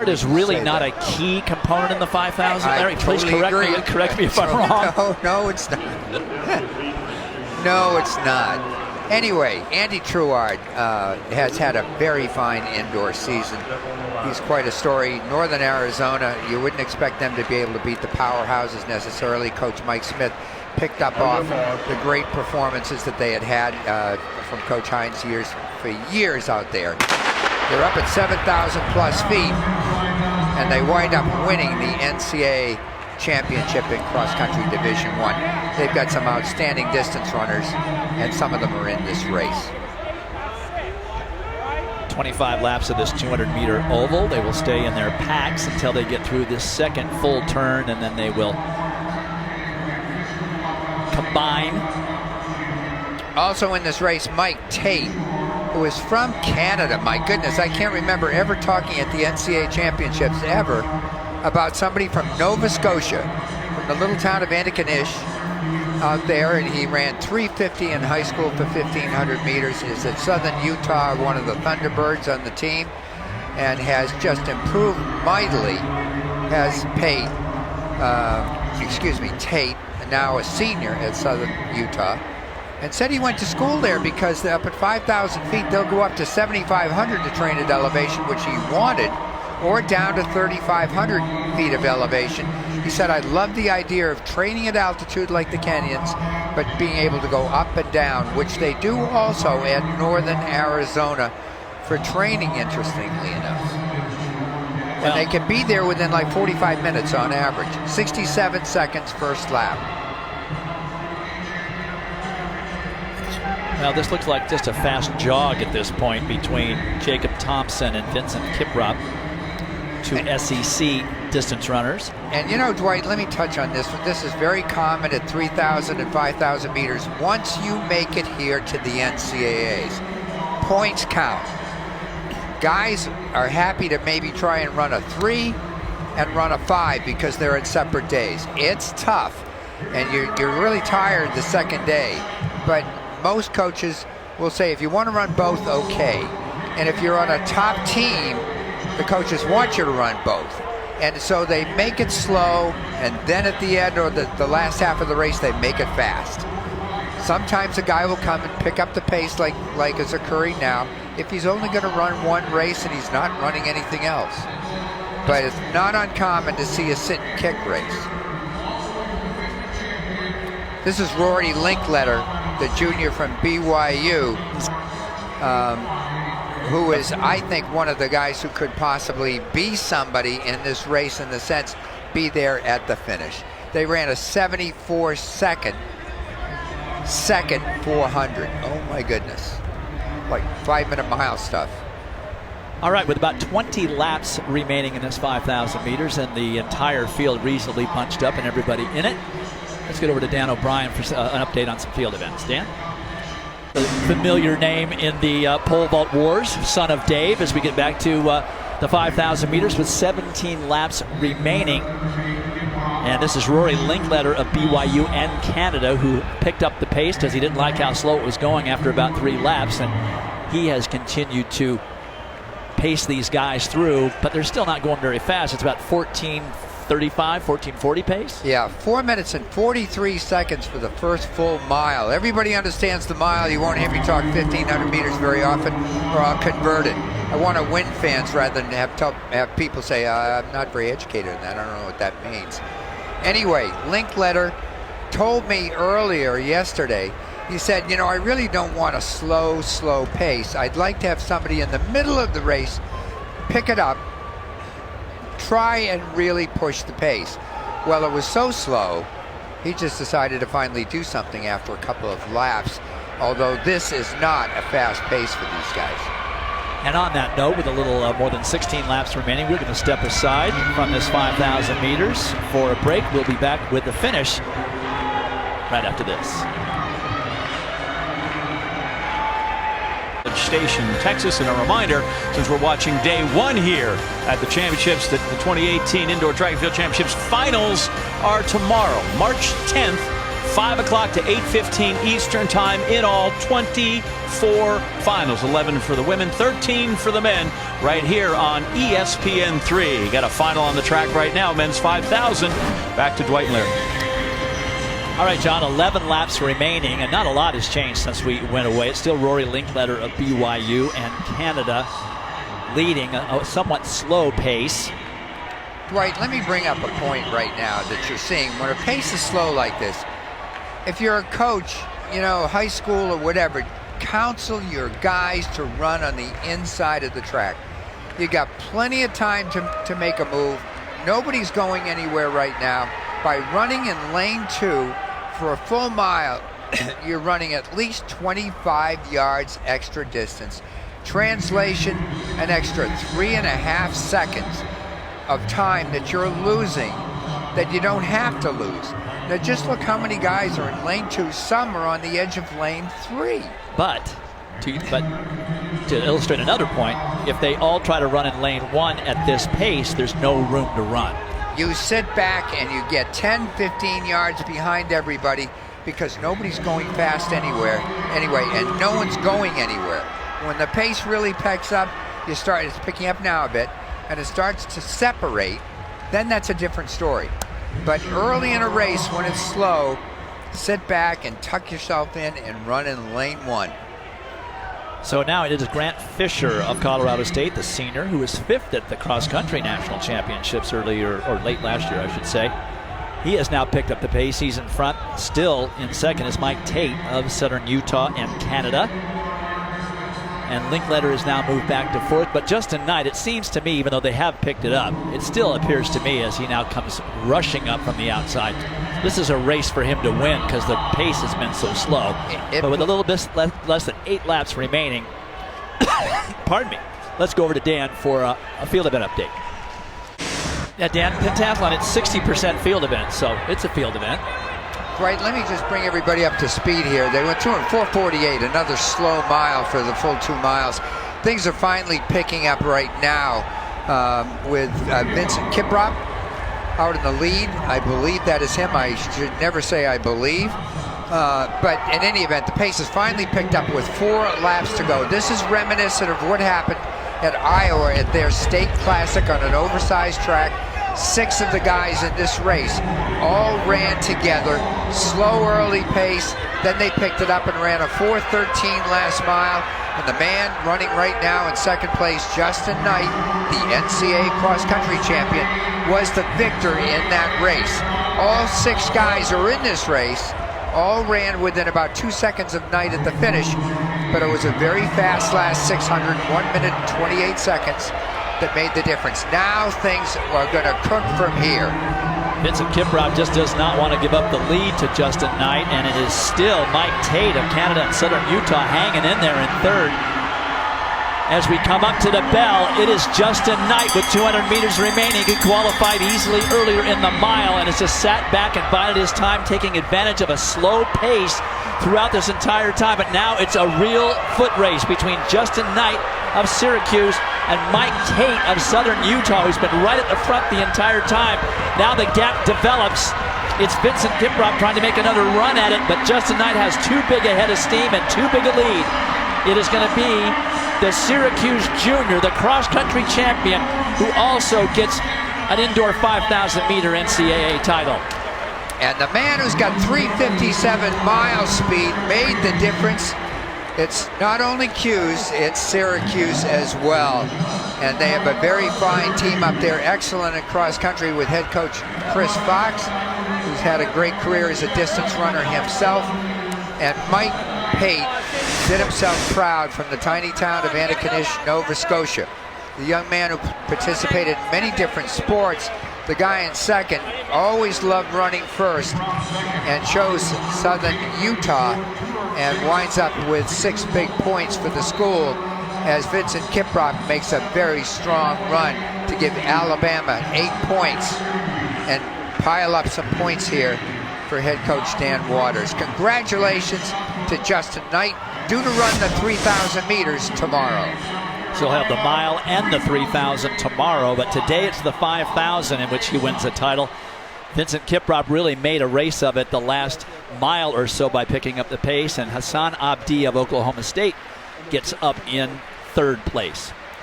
It is really not a key component in the 5,000. Larry, please correct me if I'm wrong. No, it's not. No, it's not. Anyway, Andy Truard has had a very fine indoor season. He's quite a story. Northern Arizona, you wouldn't expect them to be able to beat the powerhouses necessarily. Coach Mike Smith picked up off the great performances that they had from Coach Hines for years out there. They're up at 7,000 plus feet, and they wind up winning the NCAA championship in cross-country Division I. They've got some outstanding distance runners, and some of them are in this race. 25 laps of this 200-meter oval. They will stay in their packs until they get through this second full turn, and then they will combine. Also in this race, Mike Tate, who is from Canada. My goodness, I can't remember ever talking at the NCAA championships ever about somebody from Nova Scotia, from the little town of Antigonish out there, and he ran 3:50 in high school for 1,500 meters. Is at Southern Utah, one of the Thunderbirds on the team, and has just improved mightily. Has Tate, now a senior at Southern Utah, and said he went to school there because up at 5,000 feet, they'll go up to 7,500 to train at elevation, which he wanted, or down to 3,500 feet of elevation. He said, I love the idea of training at altitude like the Kenyans, but being able to go up and down, which they do also at Northern Arizona for training, interestingly enough. And they can be there within like 45 minutes on average. 67 seconds first lap. Now this looks like just a fast jog at this point between Jacob Thompson and Vincent Kiprop, two SEC distance runners. And you know, Dwight, let me touch on this. This is very common at 3,000 and 5,000 meters. Once you make it here to the NCAAs, points count. Guys are happy to maybe try and run a 3 and run a 5 because they're at separate days. It's tough, and you're really tired the second day. But most coaches will say, if you want to run both, okay. And if you're on a top team, the coaches want you to run both. And so they make it slow, and then at the end or the last half of the race, they make it fast. Sometimes a guy will come and pick up the pace like is occurring now if he's only going to run one race and he's not running anything else. But it's not uncommon to see a sit and kick race. This is Rory Linkletter, the junior from BYU, who is, I think, one of the guys who could possibly be somebody in this race, in the sense, be there at the finish. They ran a 74-second 400. Oh my goodness. Like 5-minute mile stuff. All right, with about 20 laps remaining in this 5,000 meters and the entire field reasonably punched up and everybody in it, let's get over to Dan O'Brien for an update on some field events. Dan? A familiar name in the pole vault wars, son of Dave, as we get back to the 5,000 meters with 17 laps remaining. And this is Rory Linkletter of BYU and Canada, who picked up the pace because he didn't like how slow it was going after about 3 laps. And he has continued to pace these guys through, but they're still not going very fast. It's about 14:35, 14:40 pace? Yeah, 4 minutes and 43 seconds for the first full mile. Everybody understands the mile. You won't hear me talk 1,500 meters very often, or I'll convert it. I want to win fans rather than have people say, I'm not very educated in that. I don't know what that means. Anyway, Linkletter told me earlier yesterday, he said, you know, I really don't want a slow pace. I'd like to have somebody in the middle of the race pick it up, try and really push the pace. Well, it was so slow, he just decided to finally do something after a couple of laps, although this is not a fast pace for these guys. And on that note, with a little more than 16 laps remaining, we're going to step aside from this 5,000 meters for a break. We'll be back with the finish right after this. Station, Texas, and a reminder, since we're watching day 1 here at the championships, that the 2018 Indoor Track and Field Championships finals are tomorrow, March 10th 5 o'clock to 8:15 Eastern Time. In all, 24 finals. 11 for the women, 13 for the men, right here on ESPN3. Got a final on the track right now, men's 5,000. Back to Dwight and Larry. All right, John, 11 laps remaining, and not a lot has changed since we went away. It's still Rory Linkletter of BYU and Canada leading a somewhat slow pace. Dwight, let me bring up a point right now that you're seeing. When a pace is slow like this, if you're a coach, you know, high school or whatever, counsel your guys to run on the inside of the track. You got plenty of time to make a move. Nobody's going anywhere right now. By running in lane 2 for a full mile, you're running at least 25 yards extra distance. Translation, an extra 3.5 seconds of time that you're losing that you don't have to lose. Now just look how many guys are in lane 2. Some are on the edge of lane 3. But to illustrate another point, if they all try to run in lane 1 at this pace, there's no room to run. You sit back and you get 10, 15 yards behind everybody because nobody's going fast anyway, and no one's going anywhere. When the pace really picks up, it's picking up now a bit, and it starts to separate, then that's a different story. But early in a race, when it's slow, sit back and tuck yourself in and run in lane 1. So now it is Grant Fisher of Colorado State, the senior, who was 5th at the cross-country national championships earlier, or late last year, I should say. He has now picked up the pace. He's in front. Still in second is Mike Tate of Southern Utah and Canada. And Linkletter has now moved back to 4th. But Justin Knight, it seems to me, even though they have picked it up, it still appears to me as he now comes rushing up from the outside. This is a race for him to win because the pace has been so slow. But with a little bit less than 8 laps remaining, pardon me, let's go over to Dan for a field event update. Yeah, Dan, pentathlon, it's 60% field event, so it's a field event. Right, let me just bring everybody up to speed here. They went through in 4:48, another slow mile for the full 2 miles. Things are finally picking up right now with Vincent Kiprop out in the lead. I believe that is him. I should never say I believe. But in any event, the pace has finally picked up with 4 laps to go. This is reminiscent of what happened at Iowa at their state classic on an oversized track. 6 of the guys in this race all ran together, slow early pace, then they picked it up and ran a 4:13 last mile. And the man running right now in second place, Justin Knight, the NCAA cross-country champion, was the victor in that race. All 6 guys who are in this race all ran within about 2 seconds of Knight at the finish, but it was a very fast last 600, 1 minute and 28 seconds that made the difference. Now things are going to cook from here. Vincent Kiprop just does not want to give up the lead to Justin Knight, and it is still Mike Tate of Canada and Southern Utah hanging in there in 3rd. As we come up to the bell, it is Justin Knight with 200 meters remaining. He qualified easily earlier in the mile and has just sat back and bided his time, taking advantage of a slow pace throughout this entire time. But now it's a real foot race between Justin Knight of Syracuse and Mike Tate of Southern Utah, who's been right at the front the entire time. Now the gap develops. It's Vincent Kiprop trying to make another run at it, but Justin Knight has too big a head of steam and too big a lead. It is going to be the Syracuse junior, the cross-country champion, who also gets an indoor 5,000-meter NCAA title. And the man who's got 3:57 mile speed made the difference. It's not only Cuse, it's Syracuse as well. And they have a very fine team up there, excellent in cross-country with head coach Chris Fox, who's had a great career as a distance runner himself. And Mike Tate did himself proud from the tiny town of Antigonish, Nova Scotia. The young man who participated in many different sports, the guy in second, always loved running first and chose Southern Utah and winds up with 6 big points for the school as Vincent Kiprop makes a very strong run to give Alabama 8 points and pile up some points here for head coach Dan Waters. Congratulations to Justin Knight, due to run the 3,000 meters tomorrow. So he'll have the mile and the 3,000 tomorrow, but today it's the 5,000 in which he wins the title. Vincent Kiprop really made a race of it the last mile or so by picking up the pace, and Hassan Abdi of Oklahoma State gets up in third place.